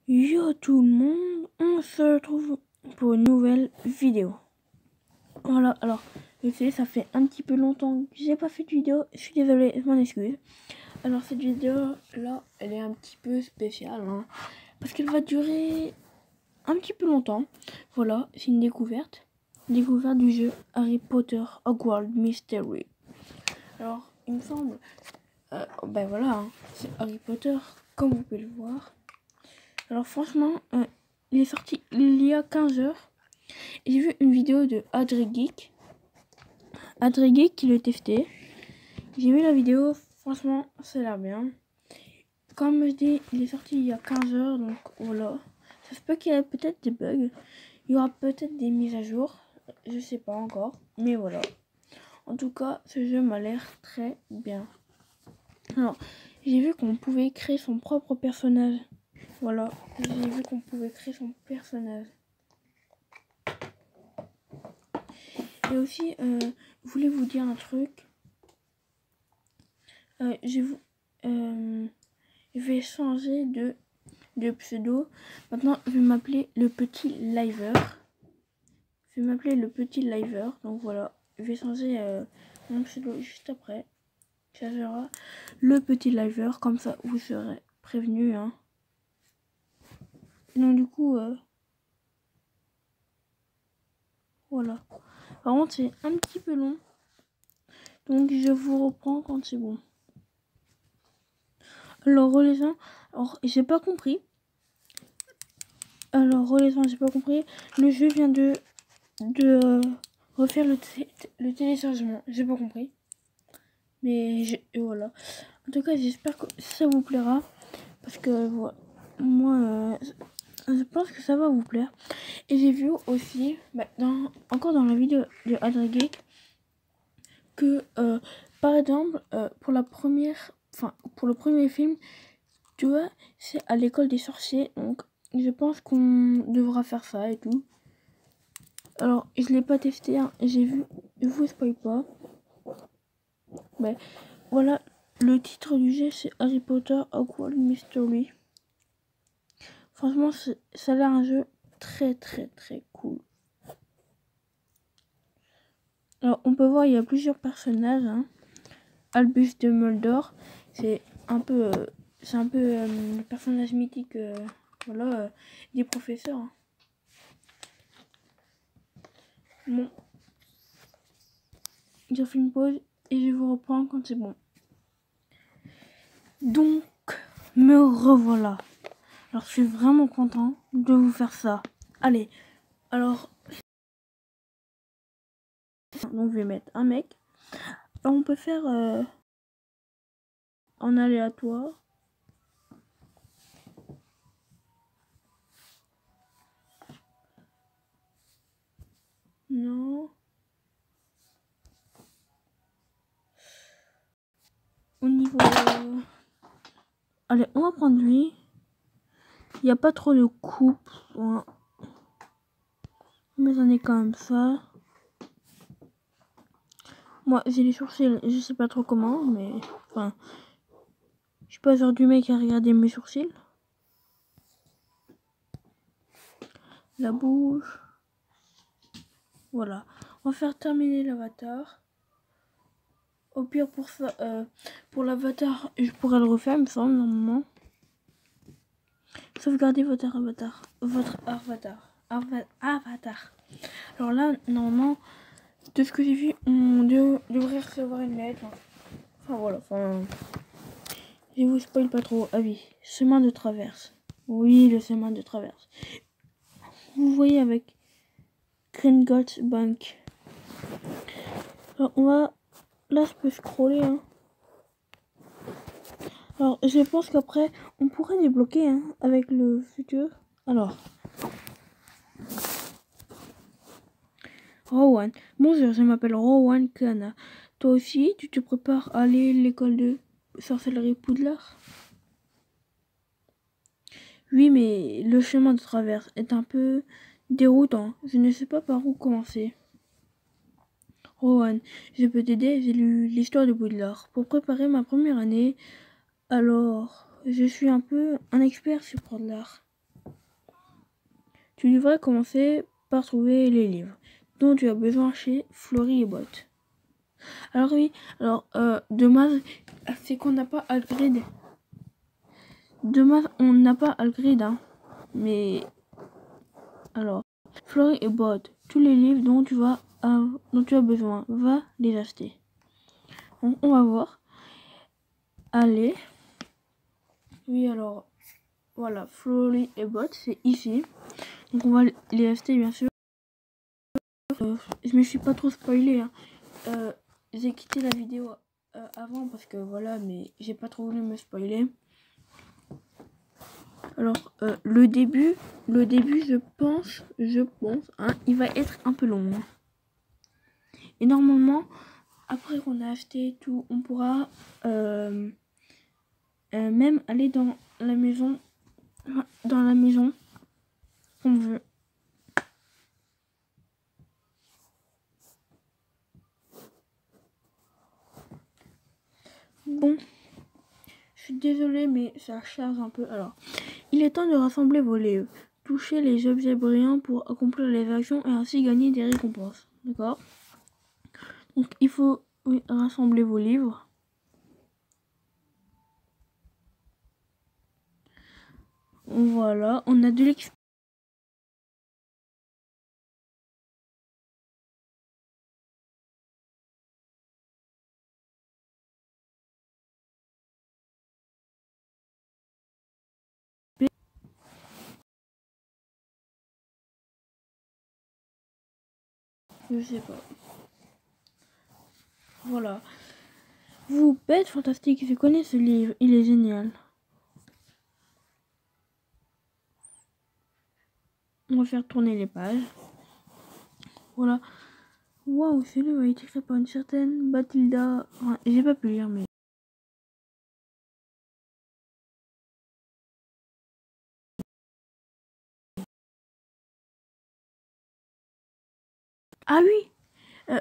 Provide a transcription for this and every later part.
Yo tout le monde, on se retrouve pour une nouvelle vidéo. Voilà, alors, je sais, ça fait un petit peu longtemps que j'ai pas fait de vidéo, je suis désolée, je m'en excuse. Alors cette vidéo là, elle est un petit peu spéciale, hein, parce qu'elle va durer un petit peu longtemps. Voilà, c'est une découverte du jeu Harry Potter Hogwarts Mystery. Alors, il me semble, ben voilà, hein, c'est Harry Potter, comme vous pouvez le voir. Alors franchement, il est sorti il y a 15 heures. Et j'ai vu une vidéo de Adregeek qui le testait. J'ai vu la vidéo, franchement, ça a l'air bien. Comme je dis, il est sorti il y a 15 heures, donc voilà. Ça se peut qu'il y ait peut-être des bugs. Il y aura peut-être des mises à jour. Je sais pas encore, mais voilà. En tout cas, ce jeu m'a l'air très bien. Alors, j'ai vu qu'on pouvait créer son propre personnage. Voilà, j'ai vu qu'on pouvait créer son personnage. Et aussi, je voulais vous dire un truc. Je vais changer de pseudo. Maintenant, je vais m'appeler le petit liver. Donc voilà, je vais changer mon pseudo juste après. Ça sera le petit liver. Comme ça, vous serez prévenu. Hein. Donc du coup, voilà. Par contre, c'est un petit peu long. Donc je vous reprends quand c'est bon. Alors, les gens, j'ai pas compris. J'ai pas compris. Le jeu vient de refaire le téléchargement. J'ai pas compris. Mais voilà. En tout cas, j'espère que ça vous plaira. Parce que voilà, moi, je pense que ça va vous plaire. Et j'ai vu aussi, encore dans la vidéo de Adregeek, que par exemple, pour le premier film, tu vois, c'est à l'école des sorciers. Donc, je pense qu'on devra faire ça et tout. Alors, je l'ai pas testé, hein. J'ai vu, je vous spoil pas. Mais voilà, le titre du jeu c'est Harry Potter Hogwarts Mystery. Franchement, ça a l'air un jeu très très très cool. Alors, on peut voir, il y a plusieurs personnages. Hein. Albus Dumbledore, c'est un peu le personnage mythique, voilà, des professeurs. Hein. Bon, je fais une pause et je vous reprends quand c'est bon. Donc, me revoilà. Alors, je suis vraiment content de vous faire ça. Allez, alors, donc je vais mettre un mec. Alors, on peut faire en aléatoire. Non. Au niveau... Allez, on va prendre lui. Il n'y a pas trop de coupe. Ouais. Mais j'en ai quand même ça. Moi, j'ai les sourcils. Je sais pas trop comment, mais... Enfin... Je suis pas genre du mec à regarder mes sourcils. La bouche. Voilà. On va faire terminer l'avatar. Au pire, pour ça, pour l'avatar, je pourrais le refaire, il me semble, normalement. Sauvegardez votre avatar. Alors là, normalement, de ce que j'ai vu, on devrait recevoir une lettre. Enfin voilà, je vous spoil pas trop. Ah oui, chemin de traverse. Oui, le chemin de traverse. Vous voyez avec Gringotts Bank. Alors on va... Là, je peux scroller. Hein. Alors, je pense qu'après, on pourrait débloquer hein, avec le futur. Alors. Rowan. Bonjour, je m'appelle Rowan Kana. Toi aussi, tu te prépares à aller à l'école de sorcellerie Poudlard? Oui, mais le chemin de traverse est un peu déroutant. Je ne sais pas par où commencer. Rowan, je peux t'aider, j'ai lu l'histoire de Poudlard pour préparer ma première année. Alors, je suis un peu un expert sur Poudlard. tu devrais commencer par trouver les livres dont tu as besoin chez Flory et Botte. Alors oui, dommage, c'est qu'on n'a pas Hagrid. Dommage, on n'a pas Hagrid, hein. Mais alors, Flory et Botte, tous les livres dont tu as besoin, va les acheter. On va voir. Allez. Oui, alors, voilà, Flory et Botte, c'est ici. Donc on va les acheter, bien sûr. Je me suis pas trop spoilé, hein. J'ai quitté la vidéo avant parce que voilà, mais j'ai pas trop voulu me spoiler. Alors le début, je pense, hein, il va être un peu long. Et normalement, après qu'on a acheté tout, on pourra même aller dans la maison qu'on veut. Bon, je suis désolée, mais ça charge un peu. Alors, il est temps de rassembler vos livres. Touchez les objets brillants pour accomplir les actions et ainsi gagner des récompenses. D'accord? Donc, il faut rassembler vos livres. Voilà, on a de l'expérience. Je sais pas. Voilà. Vous, Bête Fantastique, je connais ce livre, il est génial. On va faire tourner les pages. Voilà. Waouh, ce livre a été écrit par une certaine Bathilda. Enfin, j'ai pas pu lire, mais. Ah oui!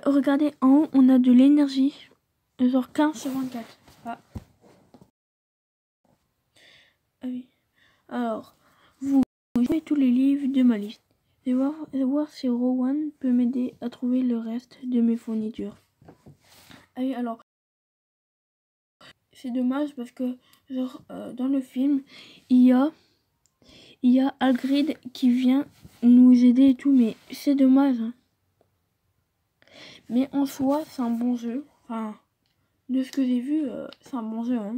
Regardez, en haut, on a de l'énergie. Genre 15 sur 24. Ah oui. Alors, vous jouez tous les livres de ma liste. Et voir si Rowan peut m'aider à trouver le reste de mes fournitures. Ah oui, alors, c'est dommage parce que, genre, dans le film, il y a Hagrid qui vient nous aider et tout, mais c'est dommage. Hein. Mais en soi, c'est un bon jeu. Enfin, de ce que j'ai vu, c'est un bon jeu. Hein.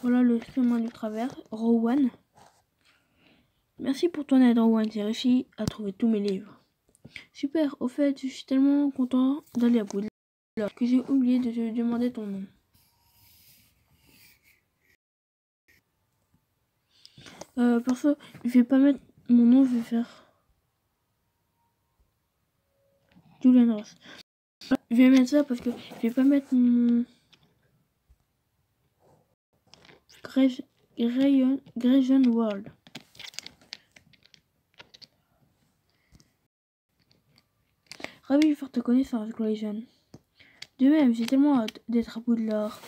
Voilà le chemin du travers. Rowan. Merci pour ton aide, Rowan. J'ai réussi à trouver tous mes livres. Super. Au fait, je suis tellement content d'aller à Poudlard que j'ai oublié de te demander ton nom. Perso, je vais pas mettre mon nom, je vais faire Julian Ross. Je vais mettre ça parce que je vais pas mettre mon Grayson World. Ravi de faire ta connaissance, Grayson. De même, j'ai tellement hâte d'être à Poudlard.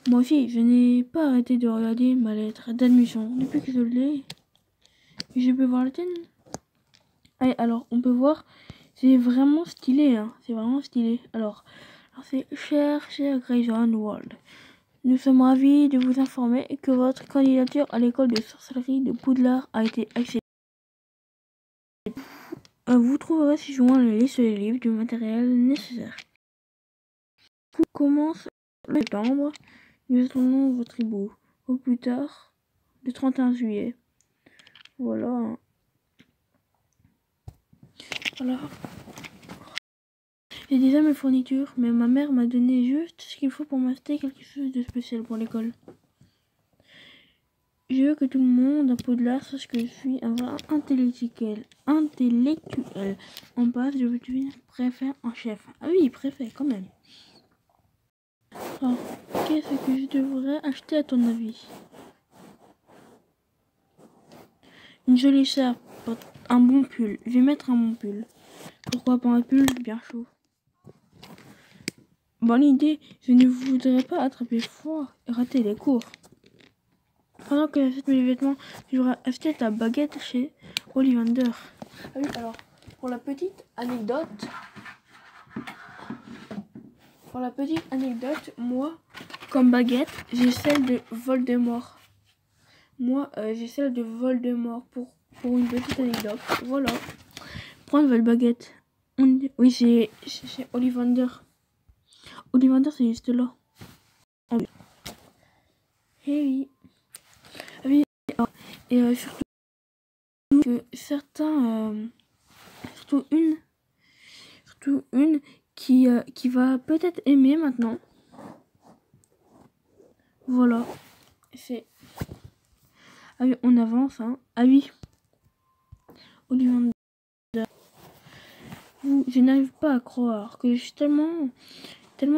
Moi aussi, je n'ai pas arrêté de regarder ma lettre d'admission depuis que je l'ai. Je peux voir la tienne? Allez, alors, on peut voir. C'est vraiment stylé, hein. C'est vraiment stylé. Alors c'est cher Grayson World. Nous sommes ravis de vous informer que votre candidature à l'école de sorcellerie de Poudlard a été acceptée. Vous trouverez ci-joint la liste des livres du matériel nécessaire. Tout commence le septembre. Nous attendons votre hibou. Au plus tard, le 31 juillet. Voilà. Voilà. J'ai déjà mes fournitures, mais ma mère m'a donné juste ce qu'il faut pour m'acheter quelque chose de spécial pour l'école. Je veux que tout le monde à Poudlard sache que je suis un vrai intellectuel. En passe, je veux devenir préfet en chef. Ah oui, préfet, quand même. Alors, qu'est-ce que je devrais acheter à ton avis? Une jolie chape, un bon pull. Je vais mettre un bon pull. Pourquoi pas un pull bien chaud? Bonne idée, je ne voudrais pas attraper froid et rater les cours. Pendant que j'achète mes vêtements, je vais acheter ta baguette chez Ollivander. Ah oui, alors, pour la petite anecdote, moi, comme baguette, j'ai celle de Voldemort. J'ai celle de Voldemort pour une petite anecdote. Voilà. Prendre votre baguette. Oui, c'est Ollivander. Ollivander, c'est juste là. Et oui. Oui. Et surtout que certains, surtout une qui va peut-être aimer maintenant. Voilà. C'est. Ah oui, on avance, hein. Ah oui. Ollivander. Je n'arrive pas à croire que je suis tellement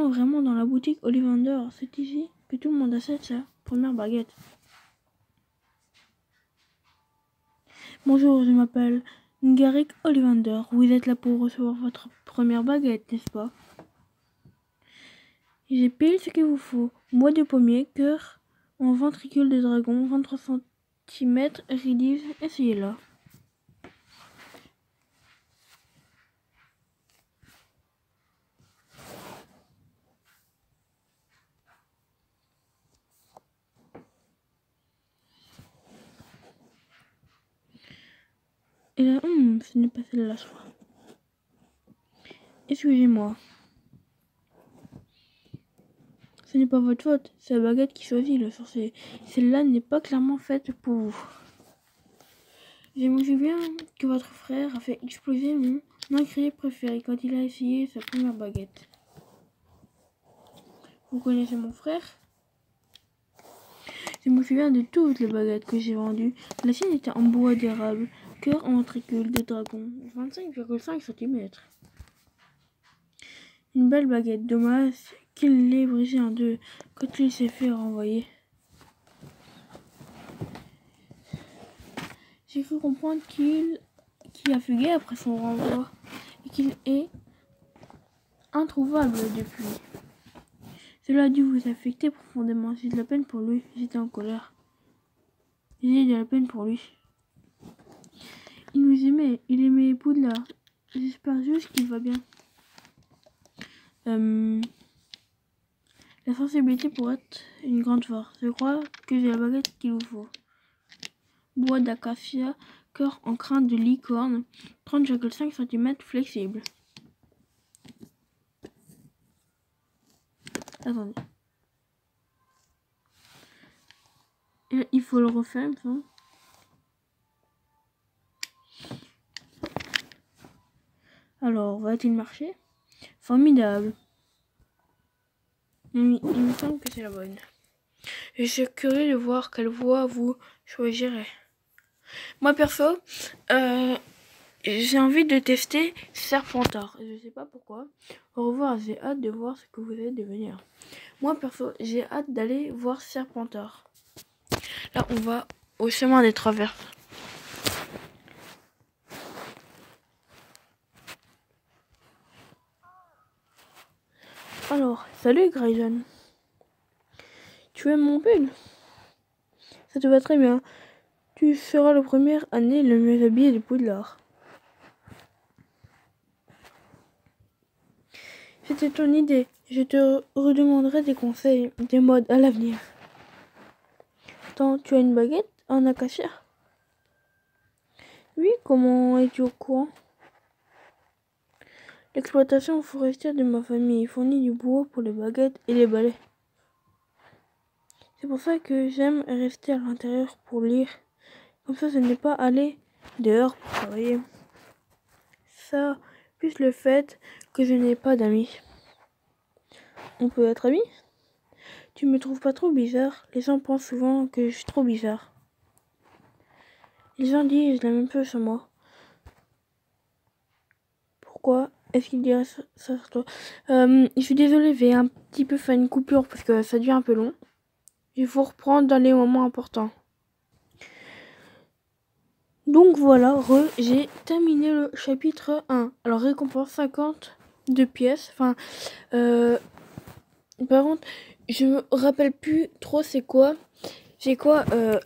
vraiment dans la boutique Ollivander. C'est ici que tout le monde achète sa première baguette. Bonjour, je m'appelle Garrick Ollivander. Vous êtes là pour recevoir votre première baguette, n'est-ce pas? J'ai pile ce qu'il vous faut. Bois de pommier, cœur en ventricule de dragon, 23 cm, ridis, essayez-la. Et là, ce n'est pas celle-là, je crois. Excusez-moi. Ce n'est pas votre faute, c'est la baguette qui choisit le sorcier. Celle-là n'est pas clairement faite pour vous. Je me souviens que votre frère a fait exploser mon ingrédient préféré quand il a essayé sa première baguette. Vous connaissez mon frère? Je me souviens de toutes les baguettes que j'ai vendues. La sienne était en bois d'érable, cœur en ventricule de dragon, 25,5 cm. Une belle baguette, dommage qu'il l'ait brisée en deux quand il s'est fait renvoyer. J'ai cru comprendre qu'il a fugué après son renvoi et qu'il est introuvable depuis. Cela a dû vous affecter profondément. J'ai de la peine pour lui. J'étais en colère. J'ai de la peine pour lui. Il nous aimait. Il aimait Poudlard. J'espère juste qu'il va bien. La sensibilité pourrait être une grande force. Je crois que j'ai la baguette qu'il vous faut. Bois d'acacia, cœur en crin de licorne, 30,5 cm flexible. Attendez. Il faut le refaire, ça. Alors, va-t-il marcher? Formidable. Il me semble que c'est la bonne. Je suis curieux de voir quelle voie vous choisirez. Moi, perso, j'ai envie de tester Serpentard. Je sais pas pourquoi. Au revoir, j'ai hâte de voir ce que vous allez devenir. Moi, perso, j'ai hâte d'aller voir Serpentard. Là, on va au chemin des traverses. Alors, salut Grayson. Tu aimes mon pull? Ça te va très bien. Tu seras le premier année le mieux habillé de Poudlard. C'était ton idée. Je te redemanderai des conseils, des modes à l'avenir. Attends, tu as une baguette en acacia? Oui, comment es-tu au courant? L'exploitation forestière de ma famille fournit du bois pour les baguettes et les balais. C'est pour ça que j'aime rester à l'intérieur pour lire. Comme ça, ce n'est pas aller dehors pour travailler. Ça, plus le fait que je n'ai pas d'amis. On peut être amis? Tu me trouves pas trop bizarre? Les gens pensent souvent que je suis trop bizarre. Les gens disent la même chose sur moi. Pourquoi est-ce qu'ils diraient ça sur toi? Je suis désolée, je vais un petit peu faire une coupure parce que ça devient un peu long. Il faut reprendre dans les moments importants. Donc voilà, j'ai terminé le chapitre 1. Alors récompense 52 pièces. Enfin, par contre, je me rappelle plus trop c'est quoi. C'est quoi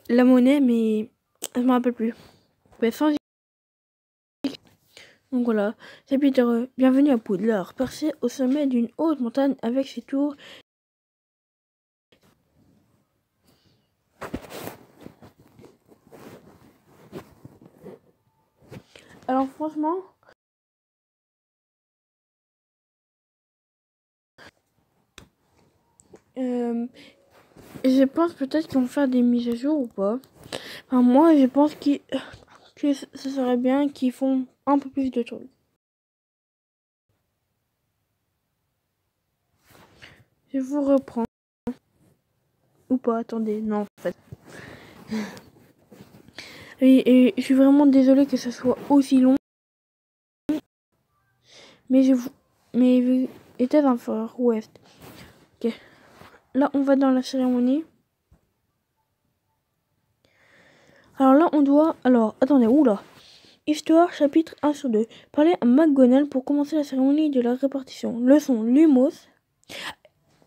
la monnaie, mais je me rappelle plus. Mais sans... Donc voilà, chapitre bienvenue à Poudlard, percé au sommet d'une haute montagne avec ses tours. Alors franchement, je pense peut-être qu'ils vont faire des mises à jour ou pas. Enfin, moi, je pense que ce serait bien qu'ils font un peu plus de choses. Je vous reprends. Ou pas, attendez, non, en fait. Et je suis vraiment désolée que ça soit aussi long. Mais je vous... Mais était un Far West. Ok. Là, on va dans la cérémonie. Alors là, on doit... Alors, attendez, oula. Histoire, chapitre 1 sur 2. Parler à McGonagall pour commencer la cérémonie de la répartition. Leçon, Lumos.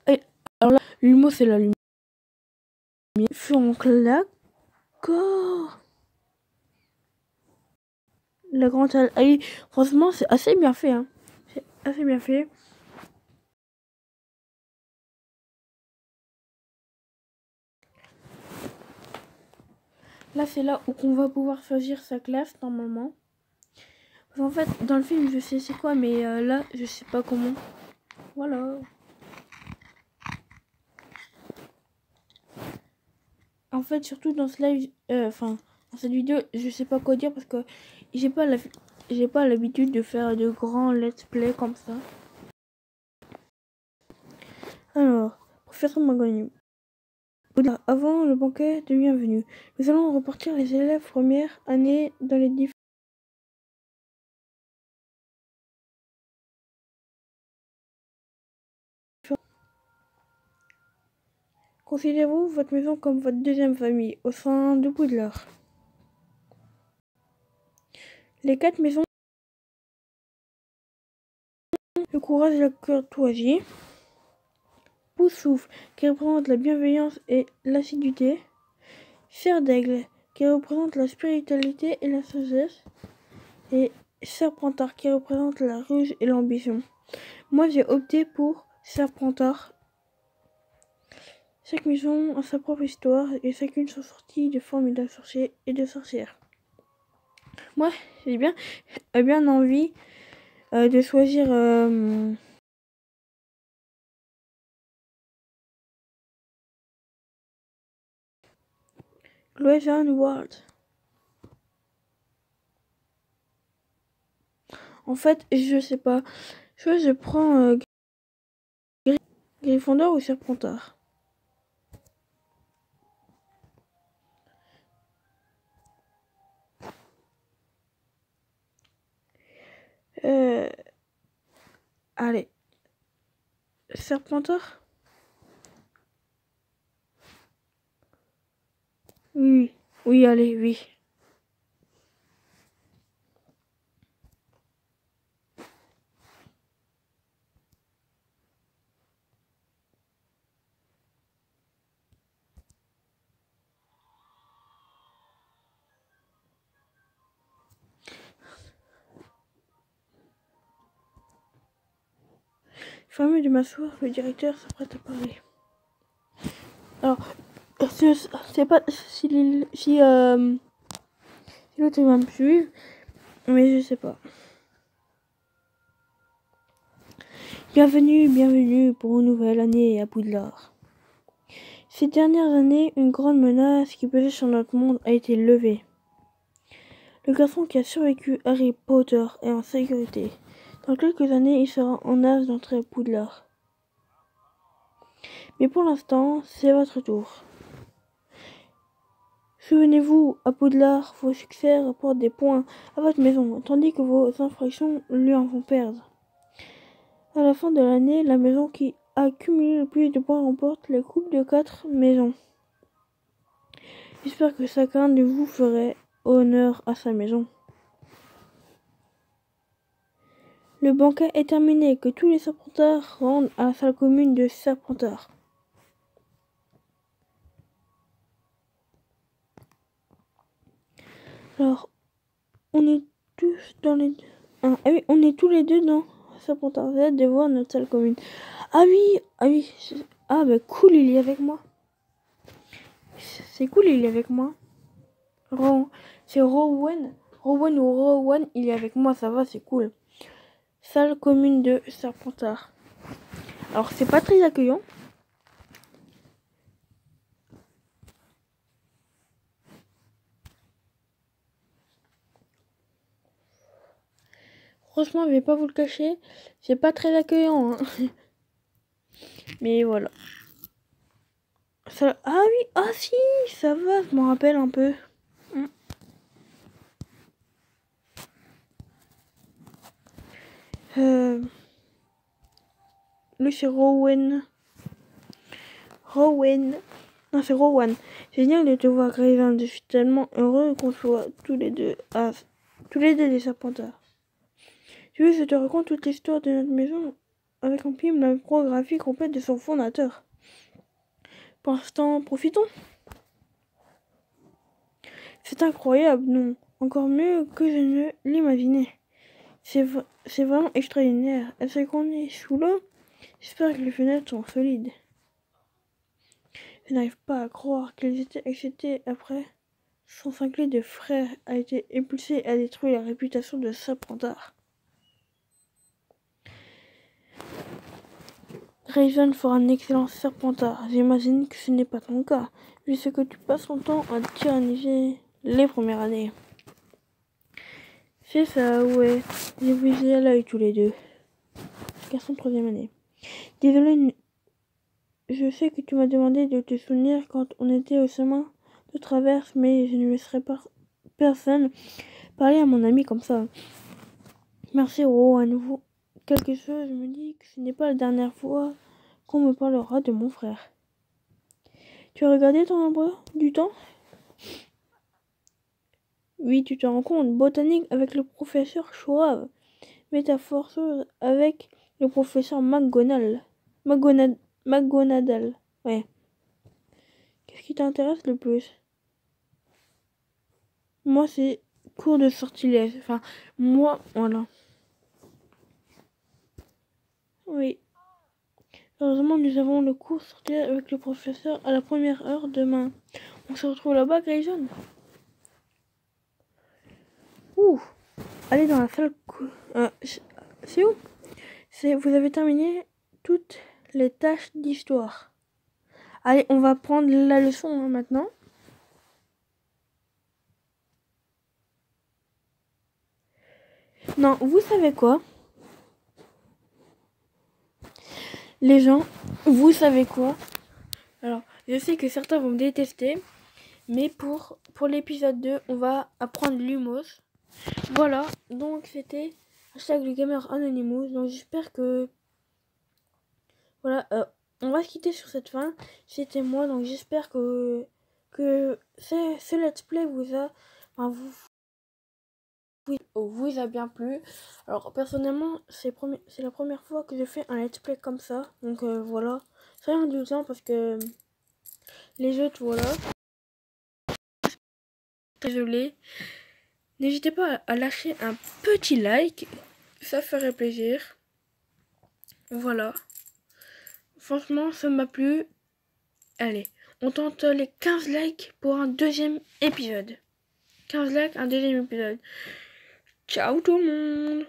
Et, alors là, Lumos, c'est la lumière. D'accord. La grande salle. Allez, franchement, c'est assez bien fait. Hein. C'est assez bien fait. Là, c'est là où on va pouvoir choisir sa classe, normalement. En fait, dans le film, je sais c'est quoi, mais là, je sais pas comment. Voilà. En fait, surtout dans ce live, enfin, dans cette vidéo, je sais pas quoi dire parce que j'ai pas l'habitude de faire de grands let's play comme ça. Alors, professeur McGonagall. Avant le banquet de bienvenue, nous allons repartir les élèves première année dans les différents. Considérez-vous votre maison comme votre deuxième famille au sein de Poudlard. Les 4 maisons, le courage et la courtoisie. Poussouf, qui représente la bienveillance et l'assiduité. Fer d'aigle, qui représente la spiritualité et la sagesse. Et Serpentard, qui représente la ruse et l'ambition. Moi, j'ai opté pour Serpentard. Chaque maison a sa propre histoire et chacune sont sorties de formidables sorciers et de sorcières. Moi, j'ai bien envie de choisir Gryffindor Ward. En fait, je sais pas. Soit je prends Gryffondor ou Serpentard. Allez. Serpentard. Oui. Oui, allez, oui. Fermé de m'asseoir, le directeur s'apprête à parler. Alors, c'est pas si l'autre va me suivre, mais je sais pas. Bienvenue pour une nouvelle année à Poudlard. Ces dernières années, une grande menace qui pesait sur notre monde a été levée. Le garçon qui a survécu Harry Potter est en sécurité. Dans quelques années, il sera en âge d'entrer à Poudlard. Mais pour l'instant, c'est votre tour. Souvenez-vous, à Poudlard, vos succès rapportent des points à votre maison, tandis que vos infractions lui en font perdre. À la fin de l'année, la maison qui a cumulé le plus de points remporte la coupe de 4 maisons. J'espère que chacun de vous ferait honneur à sa maison. Le banquet est terminé, que tous les Serpentards rendent à la salle commune de Serpentard. Alors, on est tous dans les deux. Ah oui, on est tous les deux dans Serpentard. J'ai hâte de voir notre salle commune. Ah oui, ah oui. Ah bah cool, il est avec moi. C'est cool, il est avec moi. C'est Rowan. Rowan ou Rowan, il est avec moi, ça va, c'est cool. Salle commune de Serpentard. Alors, c'est pas très accueillant. Franchement, je vais pas vous le cacher, c'est pas très accueillant. Hein. Mais voilà. Ça... Ah oui, ah si, ça va, je m'en rappelle un peu. Lui, c'est Rowan. Rowan. Non, c'est Rowan. C'est génial de te voir, Grayson. Je suis tellement heureux qu'on soit tous les deux des Serpentards. Tu veux, je te raconte toute l'histoire de notre maison avec un film, la biographie complète de son fondateur. Pour l'instant, profitons. C'est incroyable, non? Encore mieux que je ne l'imaginais. C'est vraiment extraordinaire. Est-ce qu'on est sous l'eau? J'espère que les fenêtres sont solides. Je n'arrive pas à croire qu'elles étaient excitées après. Son cinglé de frère a été impulsé à détruire la réputation de Serpentard. Grayson fera un excellent Serpentard. J'imagine que ce n'est pas ton cas, vu ce que tu passes ton temps à tyranniser les premières années. C'est ça, ouais. J'ai vu à l'œil tous les deux. Garçon de 3e année. Désolé, je sais que tu m'as demandé de te souvenir quand on était au chemin de traverse, mais je ne laisserai pas personne parler à mon ami comme ça. Merci, Ro, à nouveau. Quelque chose me dit que ce n'est pas la dernière fois qu'on me parlera de mon frère. Tu as regardé ton emploi du temps? Oui, tu te rends compte. Botanique avec le professeur Schwab. Métaphore avec le professeur McGonagall. McGonagall. Ouais. Qu'est-ce qui t'intéresse le plus? Moi, c'est cours de sortilège. Enfin, moi, voilà. Oui. Heureusement, nous avons le cours sortilège avec le professeur à la première heure demain. On se retrouve là-bas, Grayson. Ouh. Allez dans la salle. C'est où? Vous avez terminé toutes les tâches d'histoire. Allez, on va prendre la leçon hein, maintenant. Non, vous savez quoi? Les gens, vous savez quoi? Alors, je sais que certains vont me détester, mais pour l'épisode 2, on va apprendre l'humos. Voilà, donc c'était #LeGamerAnonymous. Donc j'espère que... Voilà, on va se quitter sur cette fin. C'était moi, donc j'espère que ce let's play vous a... Enfin, vous a bien plu. Alors personnellement c'est la première fois que je fais un let's play comme ça, donc voilà, soyez indulgents parce que les autres voilà, désolé. N'hésitez pas à lâcher un petit like, ça ferait plaisir. Voilà, franchement ça m'a plu. Allez, on tente les 15 likes pour un deuxième épisode. 15 likes, un deuxième épisode. Ciao tout le monde.